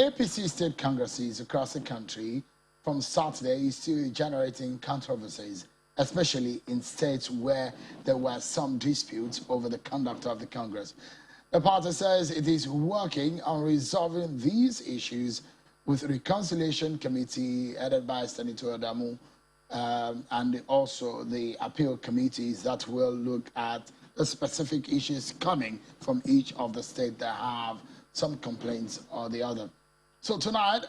APC state congresses across the country from Saturday is still generating controversies, especially in states where there were some disputes over the conduct of the Congress. The party says it is working on resolving these issues with Reconciliation Committee headed by Senator Adamu and also the appeal committees that will look at the specific issues coming from each of the states that have some complaints or the other. So tonight,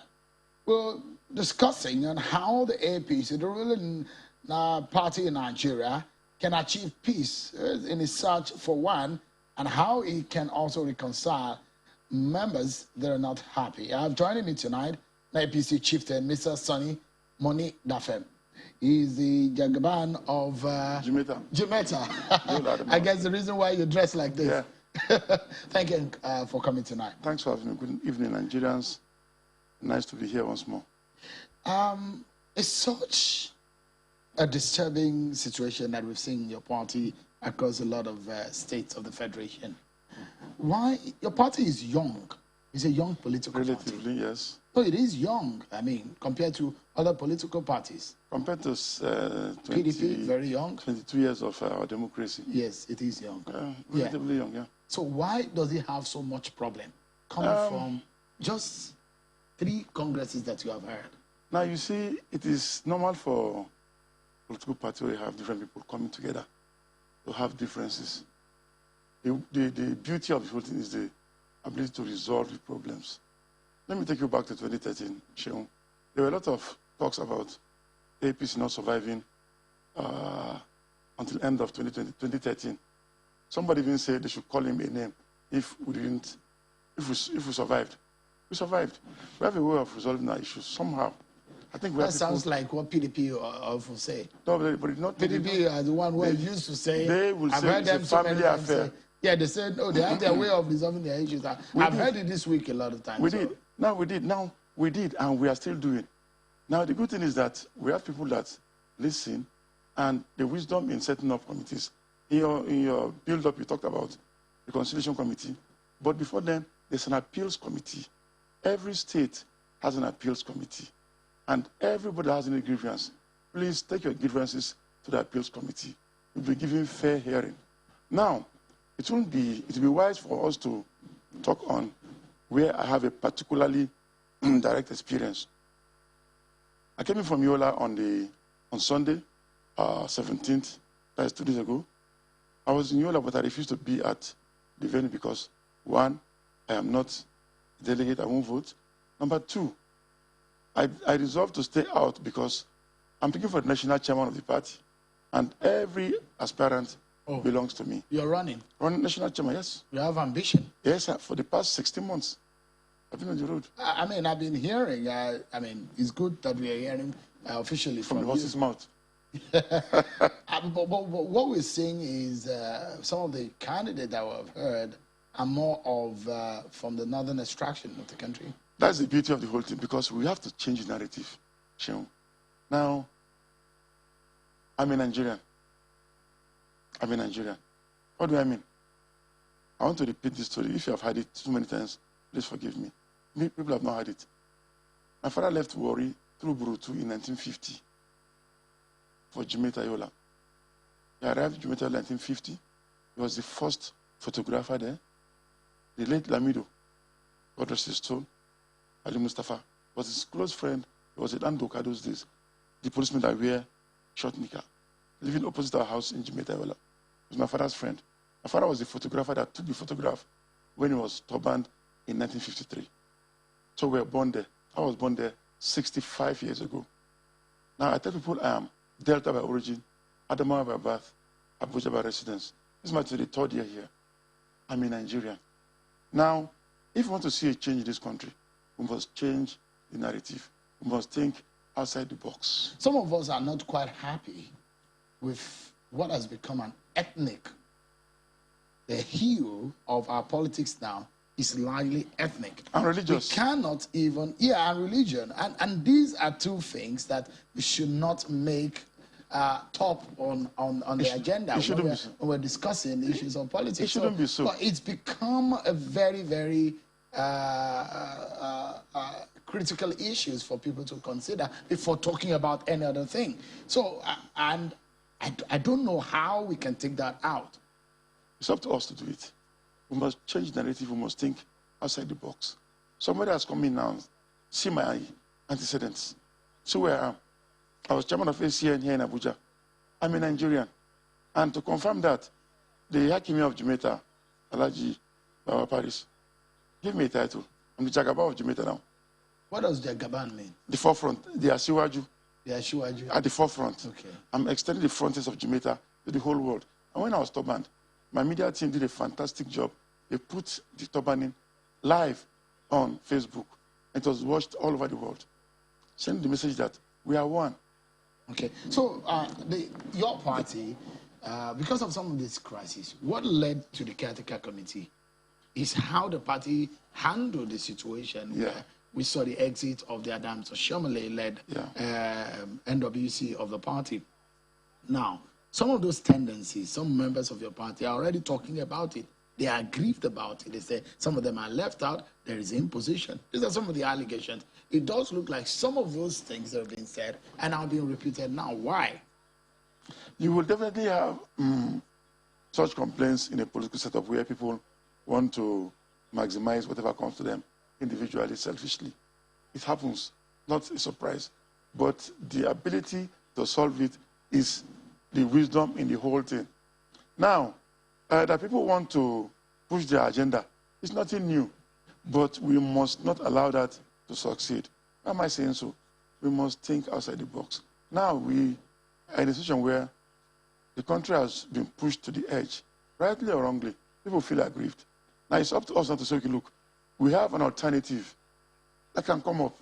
we're discussing on how the APC, the ruling party in Nigeria, can achieve peace in its search for one, and how it can also reconcile members that are not happy. I have joining me tonight, the APC chieftain, Mr. Sonny Moni Dafem. He's the Jagaban of Jimeta. I guess the reason why you dress like this. Yeah. Thank you for coming tonight. Thanks for having me. Good evening, Nigerians. Nice to be here once more. It's such a disturbing situation that we've seen in your party across a lot of states of the Federation. Why? Your party is young. It's a young political Relatively, party. yes. So it is young, I mean, compared to other political parties. Compared to PDP, very young. 22 years of our democracy. Yes, it is young. Relatively young, yeah. So why does it have so much problem coming from just 3 congresses that you have heard? Now, you see, it is normal for political parties where you have different people coming together to have differences. The beauty of the whole thing is the ability to resolve the problems. Let me take you back to 2013, Sheung. There were a lot of talks about APC not surviving until end of 2013. Somebody even said they should call him a name if we survived. We survived. We have a way of resolving our issues somehow. I think that sounds like what PDP often say. No, but it's not. PDP are the one who used to say. They will say it's a family affair. Yeah, they said, no, they have their way of resolving their issues. I've heard it this week a lot of times. We did. Now we did, and we are still doing. Now the good thing is that we have people that listen, and the wisdom in setting up committees. In your build-up, you talked about the Reconciliation Committee, but before then, there's an appeals committee. Every state has an appeals committee, and everybody has any grievance. Please take your grievances to the appeals committee. You'll be given fair hearing. Now, it will be wise for us to talk on where I have a particularly direct experience. I came in from Yola on Sunday, 17th, that is 2 days ago. I was in Yola, but I refused to be at the venue because, 1, I am not a delegate, I won't vote. Number 2, I resolved to stay out because I'm picking for the national chairman of the party, and every aspirant belongs to me. You're running? Running national chairman, yes. You have ambition? Yes, sir. For the past 16 months, I've been on the road. I mean, I've been hearing, it's good that we are hearing officially from the horse's mouth. But what we're seeing is some of the candidates that we've heard are more of from the northern extraction of the country. That's the beauty of the whole thing, because we have to change the narrative. Now, I'm a Nigerian. What do I mean? I want to repeat this story. If you have heard it too many times, please forgive me. People have not heard it. My father left Warri through Burutu in 1950 for Jimeta Yola. He arrived in Jimeta Yola in 1950. He was the first photographer there. The late Lamido, God rest his soul, Ali Mustafa, was his close friend. He was a Dandoka those days, the policeman that wear short nika, living opposite our house in Jimeta Yola. He was my father's friend. My father was the photographer that took the photograph when he was turbaned in 1953. So we were born there. I was born there 65 years ago. Now I tell people I am Delta by origin, Adamawa by birth, Abuja by residence. This is my 33rd year here. I'm a Nigerian. Now, if we want to see a change in this country, we must change the narrative. We must think outside the box. Some of us are not quite happy with what has become an ethnic. The hue of our politics now is largely ethnic. And religious. We cannot even, and religion. And these are two things that we should not make top on the agenda when we're discussing issues of politics. It shouldn't be so. But it's become a very, very critical issues for people to consider before talking about any other thing. So, and I don't know how we can take that out. It's up to us to do it. We must change the narrative. We must think outside the box. Somebody has come in now, see my antecedents. See where I am. I was chairman of ACN here in Abuja. I'm a Nigerian. And to confirm that, the Hakimi of Jamaica, Alaji Baba Paris, give me a title. I'm the Jagaba of Jamaica now. What does Jagaban mean? The forefront. The Asiwaju. The Asiwaju. At the forefront. Okay. I'm extending the frontiers of Jamaica to the whole world. And when I was turbaned, my media team did a fantastic job. They put the turbaning live on Facebook. It was watched all over the world. Sending the message that we are one. Okay. So your party, because of some of these crises, what led to the caretaker committee is how the party handled the situation where we saw the exit of the Adams Oshomole-led NWC of the party. Now, some of those tendencies, some members of your party are already talking about it. They are aggrieved about it. They say some of them are left out. There is imposition. These are some of the allegations. It does look like some of those things that have been said and are being repeated now. Why? You will definitely have such complaints in a political setup where people want to maximize whatever comes to them individually, selfishly. It happens, not a surprise. But the ability to solve it is the wisdom in the whole thing. Now, that people want to push their agenda is nothing new, but we must not allow that to succeed. Why am I saying so? We must think outside the box. Now we are in a situation where the country has been pushed to the edge, rightly or wrongly. People feel aggrieved. Now it's up to us now to say, okay, look, we have an alternative that can come up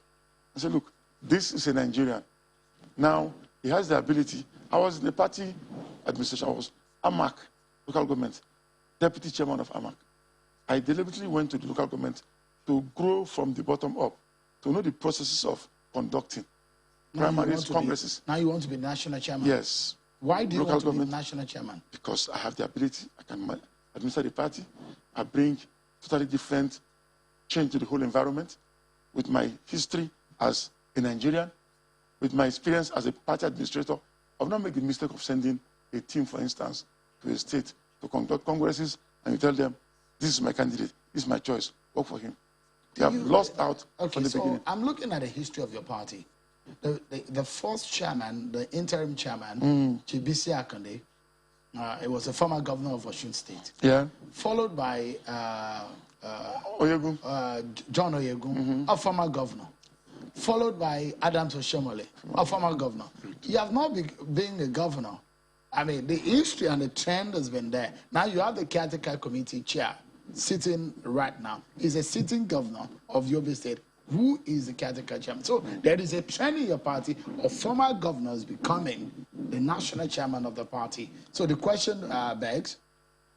and say, look, this is a Nigerian. Now, he has the ability. I was in the party administration. I was AMAC, local government, deputy chairman of AMAC. I deliberately went to the local government to grow from the bottom up, to know the processes of conducting primaries, congresses. Now you want to be national chairman? Yes. Why do you want to be national chairman? Because I have the ability. I can administer the party. I bring totally different change to the whole environment with my history as a Nigerian, with my experience as a party administrator. I've not made the mistake of sending a team, for instance, to a state to conduct congresses, and you tell them, this is my candidate, this is my choice, work for him. They have lost out from the beginning. I'm looking at the history of your party. The first chairman, the interim chairman, Chibisi Akande, it was a former governor of Osun State. Yeah. Followed by Oyegun. John Oyegun, a former governor. Followed by Adams Oshomole, a former governor. You have not been a governor. I mean, the history and the trend has been there. Now you have the caretaker committee chair sitting right now. He's a sitting governor of Yobe State. Who is the caretaker chairman? So there is a trend in your party of former governors becoming the national chairman of the party. So the question begs,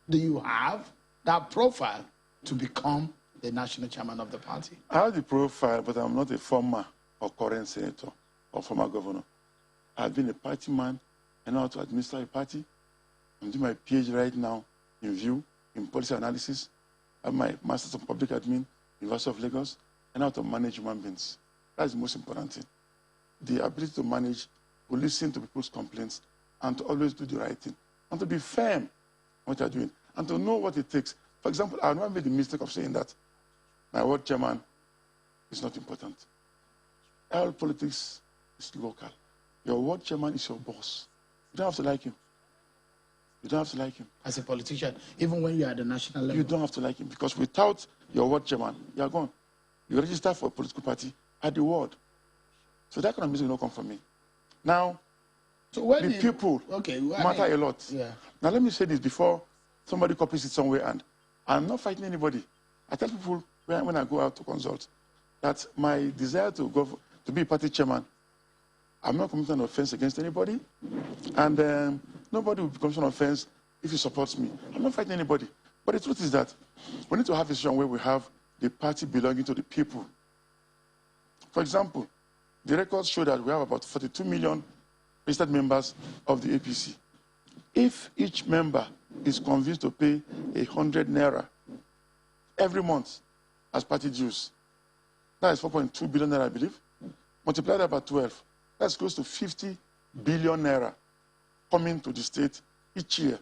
do you have that profile to become the national chairman of the party? I have the profile, but I'm not a former or current senator or former governor. I've been a party man. I know how to administer a party. I'm doing my PhD right now in view, in policy analysis. I have my master's in public admin, University of Lagos. I know how to manage human beings. That's the most important thing. The ability to manage, to listen to people's complaints, and to always do the right thing, and to be firm in what you're doing, and to know what it takes. For example, I never made the mistake of saying that my ward chairman is not important. All politics is local. Your ward chairman is your boss. You don't have to like him. You don't have to like him. As a politician, even when you are at the national level? You don't have to like him, because without your ward chairman, you are gone. You register for a political party at the ward. So that kind of music will not come from me. Now, so the people matter a lot. Yeah. Now, let me say this before somebody copies it somewhere, and I'm not fighting anybody. I tell people when I go out to consult that my desire to be a party chairman, I'm not committing an offense against anybody, and nobody will commit an offense if he supports me. I'm not fighting anybody. But the truth is that we need to have a situation where we have the party belonging to the people. For example, the records show that we have about 42 million registered members of the APC. If each member is convinced to pay 100 naira every month as party dues. That is 4.2 billion naira, I believe. Multiply that by 12. That's close to 50 billion naira coming to the state each year.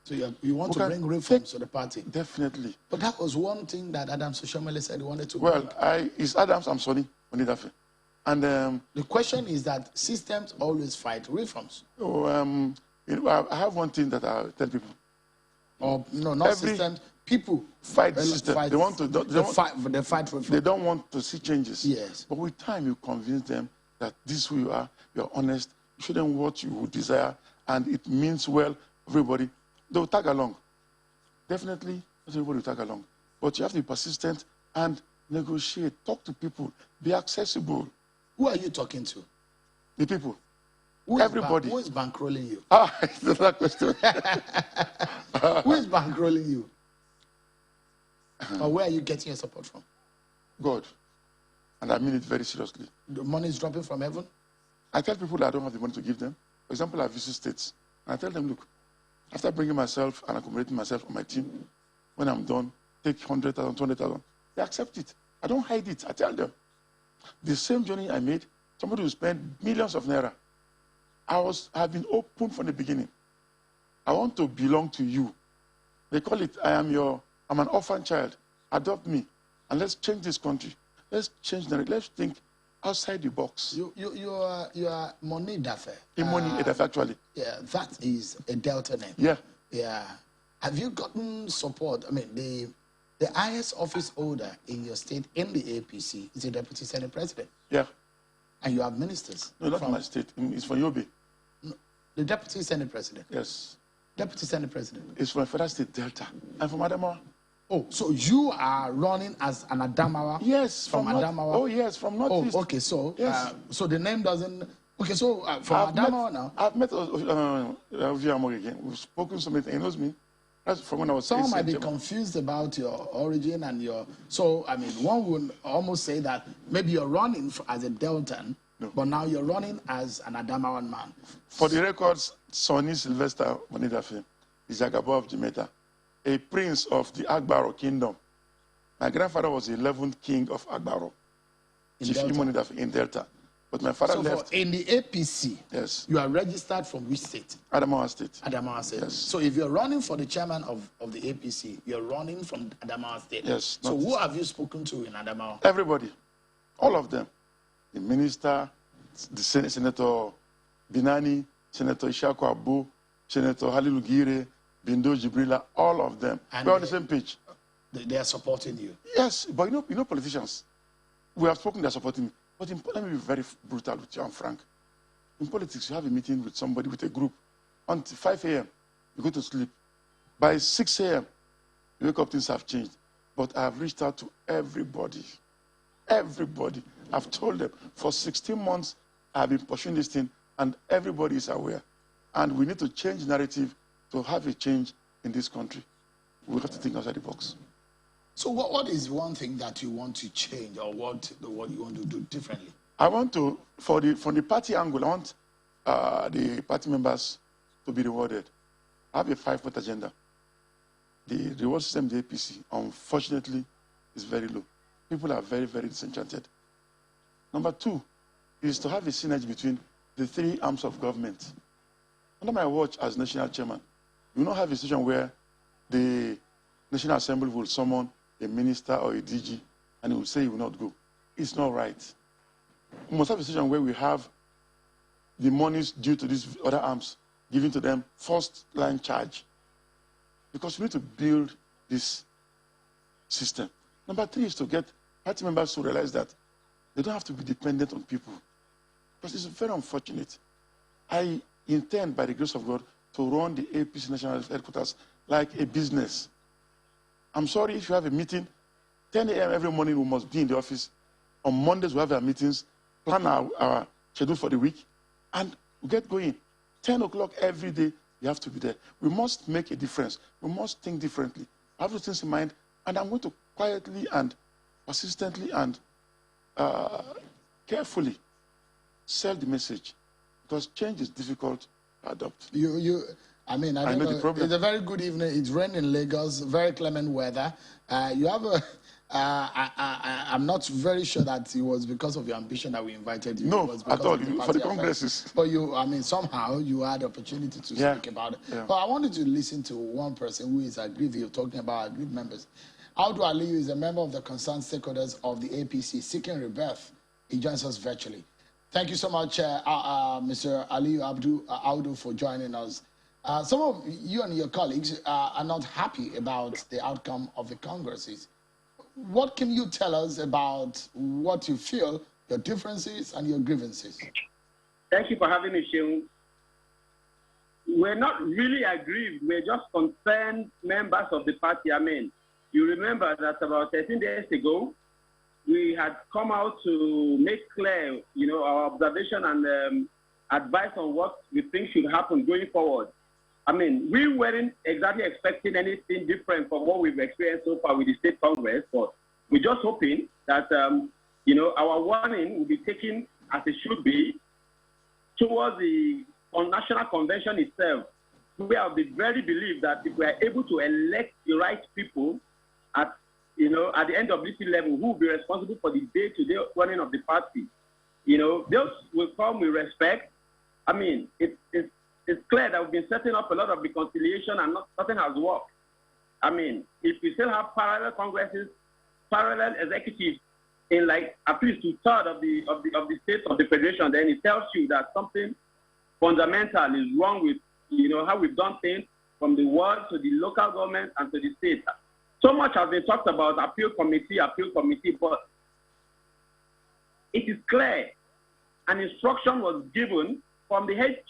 So you want to bring reforms to the party? Definitely. But that was one thing that Adams Oshomole said he wanted to Well, bring. It's Adams Amsoni Onidafe. And the question is that systems always fight reforms. I have one thing that I tell people. Or no, not systems. People fight the system. They want to. They fight reform. They don't want to see changes. Yes. But with time, you convince them that this is who you are. You're honest. You show them what you would desire, and it means well. Everybody, they'll tag along. Definitely, not everybody will tag along. But you have to be persistent and negotiate. Talk to people. Be accessible. Who are you talking to? The people. Everybody. Who is bankrolling you? It's that question. Who is bankrolling you? Or where are you getting your support from? God. And I mean it very seriously. The money is dropping from heaven? I tell people that I don't have the money to give them. For example, I visit states. And I tell them, look, after bringing myself and accommodating myself on my team, when I'm done, take 100,000, 200,000. They accept it. I don't hide it. I tell them. The same journey I made, somebody will spend millions of naira. I've been open from the beginning. I want to belong to you. They call it, I'm an orphan child. Adopt me. And let's change this country. Let's change the, let's think outside the box. You are Moni Dafe. Moni Dafe, actually. Yeah, that is a Delta name. Yeah. Yeah. Have you gotten support? I mean, the highest office holder in your state in the APC is a Deputy Senate President. Yeah. And you have ministers. No, not from my state. It's from Yobe. No, the Deputy Senate President. Yes. Deputy Senate President. It's from Federal State Delta. I'm from Adamawa. Oh, so you are running as an Adamawa? Yes, from Adamawa. Oh, yes, from Northeast. Oh, okay. So, yes. So the name doesn't. Okay, so from Adamawa now. I've met Oviamor again. We've spoken so many things. He knows me. That's from when I was. Some might be confused about your origin and your. So, I mean, one would almost say that maybe you're running as a Deltan, no. But now you're running as an Adamawan man. For the records, Sonny Sylvester Monidafe is Agabo of Jimeta, a prince of the Agbaro kingdom. My grandfather was the 11th king of Agbaro, Chief Monidafe in Delta. But my father left. In the APC, yes, you are registered from which state? Adamawa State. Adamawa State. Yes. So if you're running for the chairman of the APC, you're running from Adamawa State. Yes. So who have you spoken to in Adamawa? Everybody. All of them. The minister, the Senator Binani, Senator Ishaku Abu, Senator Halilu Gire, Bindo Jibrila, all of them. And we're on the same page. They are supporting you? Yes, but you know politicians. We have spoken, they're supporting me. But let me be very brutal with you and frank. In politics, you have a meeting with somebody, with a group. Until 5 a.m., you go to sleep. By 6 a.m., you wake up, things have changed. But I have reached out to everybody. Everybody. I've told them, for 16 months, I've been pursuing this thing, and everybody is aware. And we need to change narrative to have a change in this country. We have to think outside the box. So what is one thing that you want to change, or what you want to do differently? I want to, from the party angle, I want the party members to be rewarded. I have a 5-point agenda. The reward system, the APC, unfortunately, is very low. People are very, very disenchanted. Number 2 is to have a synergy between the 3 arms of government. Under my watch as national chairman, we will not have a situation where the National Assembly will summon a minister or a DG and he will say he will not go. It's not right. We must have a situation where we have the monies due to these other arms given to them first line charge. Because we need to build this system. Number 3 is to get party members to realize that they don't have to be dependent on people. Because it's very unfortunate. I intend, by the grace of God, to run the APC National Headquarters like a business. I'm sorry if you have a meeting, 10 a.m. every morning we must be in the office. On Mondays we have our meetings, plan our schedule for the week, and we get going. 10 o'clock every day, you have to be there. We must make a difference. We must think differently. I have those things in mind, and I'm going to quietly and persistently and carefully sell the message, because change is difficult to adopt. I mean, I know the problem. It's a very good evening. It's raining in Lagos, very clement weather. You have I'm not very sure that it was because of your ambition that we invited you. No, It was because at all. of the For the party congresses. But you, I mean, somehow you had the opportunity to speak about it. Yeah. But I wanted to listen to one person who is aggrieved. You're talking about aggrieved members. Audu Aliyu is a member of the concerned stakeholders of the APC seeking rebirth. He joins us virtually. Thank you so much, Mr. Aliyu Audu, for joining us. Some of you and your colleagues are not happy about the outcome of the congresses. What can you tell us about what you feel, your differences and your grievances? Thank you for having me, Sheung. We're not really aggrieved. We're just concerned members of the party. I mean, you remember that about 13 days ago, we had come out to make clear, our observation and advice on what we think should happen going forward. I mean, we weren't exactly expecting anything different from what we've experienced so far with the state congress, but we're just hoping that, our warning will be taken as it should be towards the national convention itself. We have the very belief that if we are able to elect the right people at the end of this level, who will be responsible for the day-to-day running of the party, those will come with respect. I mean, it's clear that we've been setting up a lot of reconciliation and nothing has worked. I mean, if we still have parallel congresses, parallel executives in like at least 2/3 of the states of the federation, then it tells you that something fundamental is wrong with how we've done things from the world to the local government and to the state. So much has been talked about appeal committee, but it is clear an instruction was given from the HQ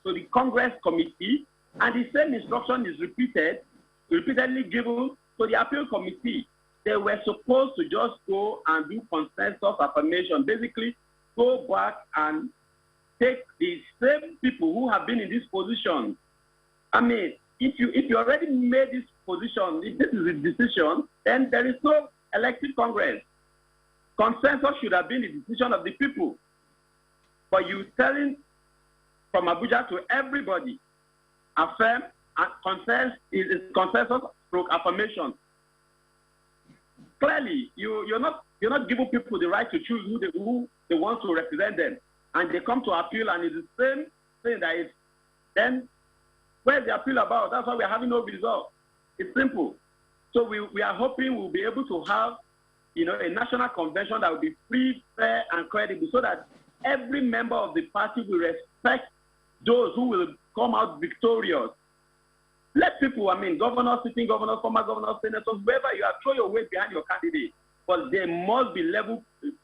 to the Congress committee, and the same instruction is repeatedly given to the appeal committee. They were supposed to just go and do consensus affirmation, basically go back and take the same people who have been in this position. I mean, if you already made this position, if this is a decision, then there is no elected Congress. Consensus should have been the decision of the people. But you telling from Abuja to everybody, affirm and consensus stroke affirmation. Clearly, you're not giving people the right to choose who they want to represent them, and they come to appeal, and it's the same thing that is. Then where's the appeal about? That's why we're having no result. It's simple. So we are hoping we'll be able to have, a national convention that will be free, fair, and credible, so that every member of the party will respect those who will come out victorious. Let people, governors, sitting governors, former governors, senators, whoever you are, throw your weight behind your candidate. But there must be level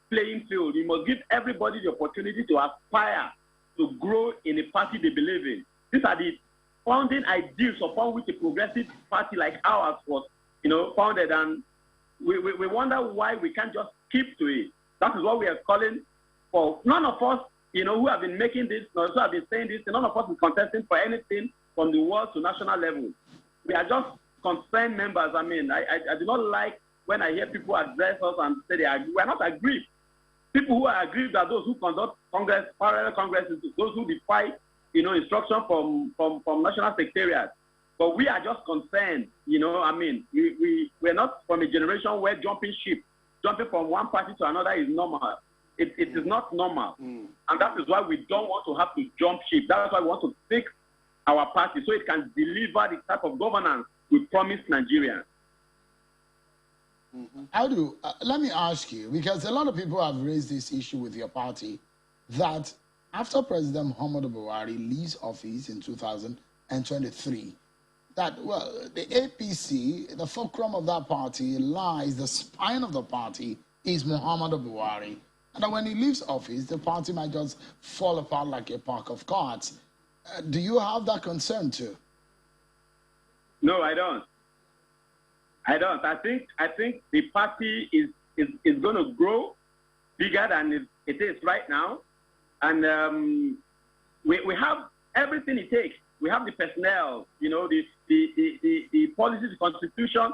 playing field. You must give everybody the opportunity to aspire to grow in a party they believe in. These are the founding ideals upon which a progressive party like ours was, founded. And we wonder why we can't just keep to it. That is what we are calling for. None of us, who have been making this, who have been saying this, none of us is contesting for anything from the world to national level. We are just concerned members. I do not like when I hear people address us and say we are not aggrieved. People who are aggrieved are those who conduct parallel congresses, those who defy, instruction from national secretariat. But we are just concerned, we're not from a generation where jumping from one party to another is normal. It is not normal. And that is why we don't want to have to jump ship. That's why we want to fix our party so it can deliver the type of governance we promised Nigerians. Audu, let me ask you, because a lot of people have raised this issue with your party, that after President Muhammadu Buhari leaves office in 2023, that, the APC, the fulcrum of that party lies, the spine of the party is Muhammadu Buhari. And that when he leaves office, the party might just fall apart like a pack of cards. Do you have that concern too? No, I don't. I think the party is going to grow bigger than it is right now, and we have everything it takes. We have the personnel, the policies, the constitution.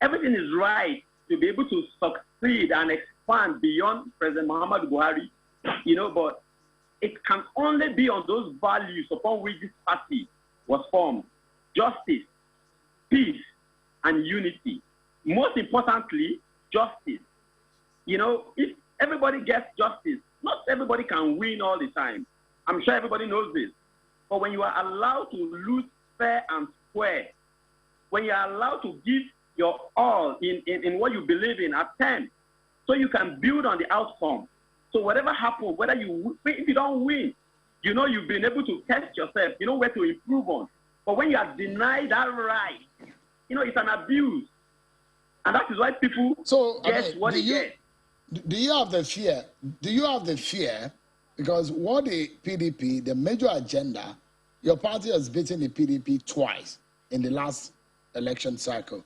Everything is right to be able to succeed and expand beyond President Muhammadu Buhari. But it can only be on those values upon which this party was formed: justice, peace, and unity. Most importantly, justice. You know, if everybody gets justice, not everybody can win all the time. I'm sure everybody knows this. But when you are allowed to lose fair and square, when you are allowed to give your all in what you believe in at 10, so you can build on the outcome. So whatever happens, whether if you don't win, you know you've been able to test yourself, you know where to improve on. But when you are denied that right, you know, it's an abuse. And that is why people get what they get. Do you have the fear? Do you have the fear? Because what the PDP, the major agenda, your party has beaten the PDP twice in the last election cycle.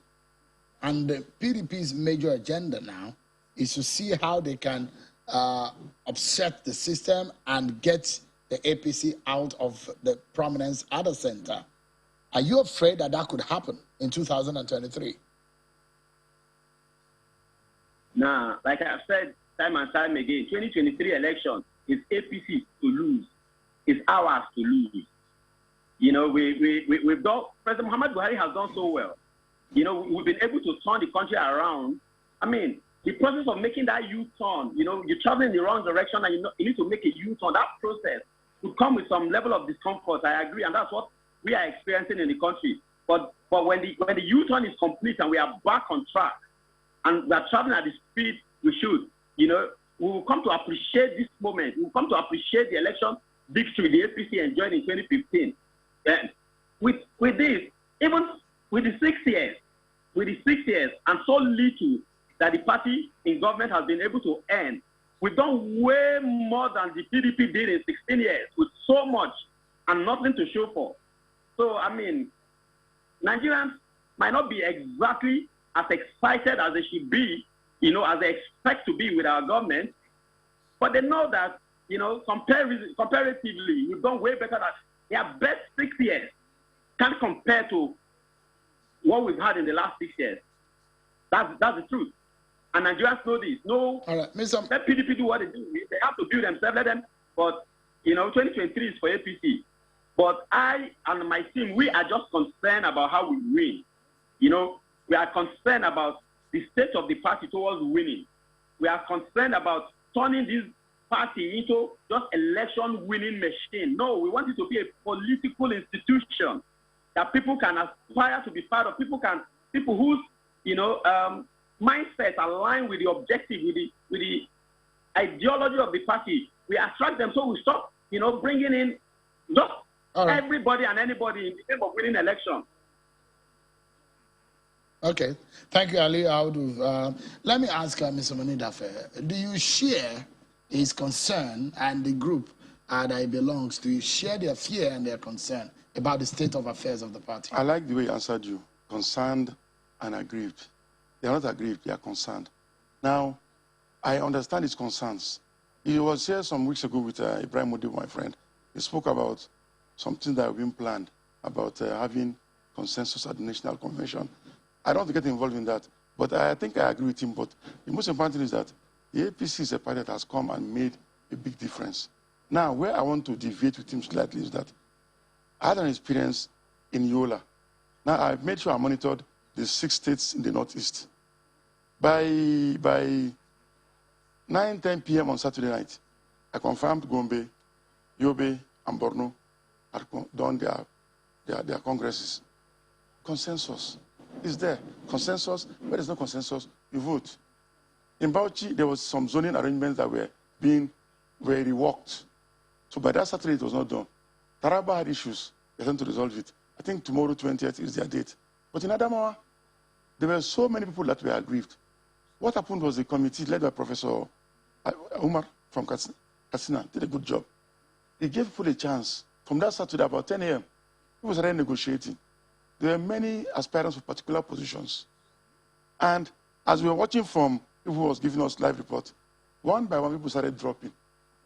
And the PDP's major agenda now is to see how they can upset the system and get the APC out of the prominence at the center. Are you afraid that that could happen in 2023? Nah, like I've said time and time again, 2023 election is APC to lose. It's ours to lose. You know, we've done, President Muhammad Buhari has done so well. You know, we've been able to turn the country around. I mean, the process of making that U-turn, you know, you're traveling in the wrong direction and you need to make a U-turn. That process would come with some level of discomfort, I agree, and that's what we are experiencing in the country. But when the U-turn is complete and we are back on track, and we are traveling at the speed we should, you know, we will come to appreciate this moment. We will come to appreciate the election victory the APC enjoyed in 2015. And with this, even with the 6 years, and so little that the party in government has been able to earn, we've done way more than the PDP did in 16 years, with so much and nothing to show for. So, I mean, Nigerians might not be exactly as excited as they should be, you know, as they expect to be with our government, but they know that, you know, comparatively, we've done way better than their best 6 years. Can't compare to what we've had in the last 6 years. That's the truth. And Nigerians know this. No, all right, let PDP do what they do. They have to build themselves, let them. But, you know, 2023 is for APC. But I and my team, we are just concerned about how we win. You know, we are concerned about the state of the party towards winning. We are concerned about turning this party into just election-winning machine. No, we want it to be a political institution that people can aspire to be part of. People whose, you know, mindset align with the objective, with the ideology of the party. We attract them, so we stop, you know, bringing in just everybody and anybody in the name of winning election. Okay, thank you, Ali Audu. Let me ask Mr. Monidafe, do you share his concern and the group that he belongs to? You share their fear and their concern about the state of affairs of the party? I like the way he answered you, concerned and aggrieved. They are not aggrieved, they are concerned. Now, I understand his concerns. He was here some weeks ago with Ibrahim Modi, my friend. He spoke about something that had been planned, about having consensus at the National Convention. I don't want to get involved in that, but I think I agree with him. But the most important thing is that the APC is a party that has come and made a big difference. Now, where I want to deviate with him slightly is that I had an experience in Yola. Now, I've made sure I monitored the 6 states in the Northeast. By 9-10 p.m. on Saturday night, I confirmed Gombe, Yobe, and Borno had done their congresses. Consensus is there. Consensus, where there's no consensus, you vote. In Bauchi, there was some zoning arrangements that were reworked. So by that Saturday, it was not done. Taraba had issues. They had to resolve it. I think tomorrow, 20th, is their date. But in Adamawa, there were so many people that were aggrieved. What happened was the committee led by Professor Umar from Katsina did a good job. He gave people a chance. From that Saturday, about 10 a.m., people started negotiating. There were many aspirants for particular positions. And as we were watching from people who was giving us live report, one by one, people started dropping.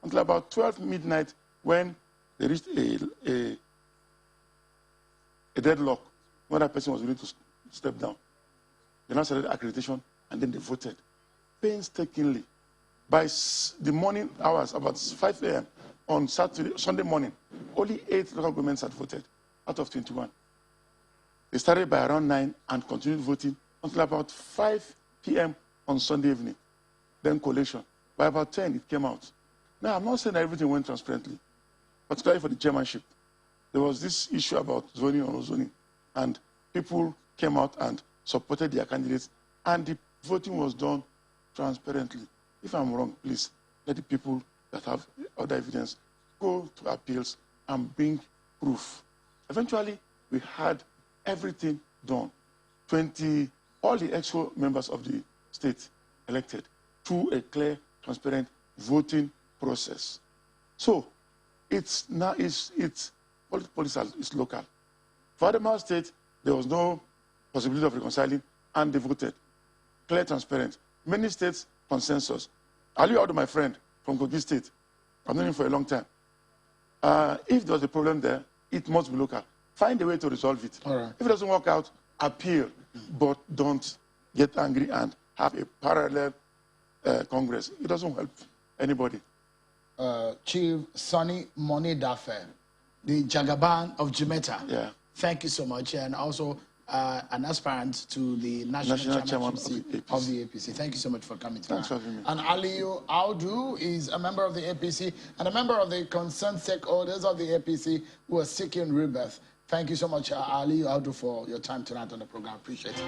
Until about 12 midnight, when they reached a deadlock, when that person was willing to step down. They now started accreditation, and then they voted painstakingly. By the morning hours, about 5 a.m. on Sunday morning, only 8 local governments had voted out of 21. They started by around 9 and continued voting until about 5 p.m. on Sunday evening, then collation. By about 10, it came out. Now, I'm not saying that everything went transparently, particularly for the chairmanship. There was this issue about zoning or no zoning, and people came out and supported their candidates, and the voting was done transparently. If I'm wrong, please let the people that have other evidence go to appeals and bring proof. Eventually, we had everything done. All the exco members of the state elected through a clear, transparent voting process. So it's politics is local. For Adamawa State, there was no possibility of reconciling, and they voted. Clear, transparent. Many states, consensus. Ali Audu, my friend from Kogi State, I've known him for a long time. If there was a problem there, it must be local. Find a way to resolve it. All right. If it doesn't work out, appeal, but don't get angry and have a parallel Congress. It doesn't help anybody. Chief Sonny Moni Dafe, the Jagaban of Jimeta. Yeah. Thank you so much. And also an aspirant to the national chairman of the APC. Thank you so much for coming tonight. Thanks for having me. And Aliyu Audu is a member of the APC and a member of the concerned stakeholders of the APC who are seeking rebirth. Thank you so much, Aliyu Audu, for your time tonight on the program. Appreciate it.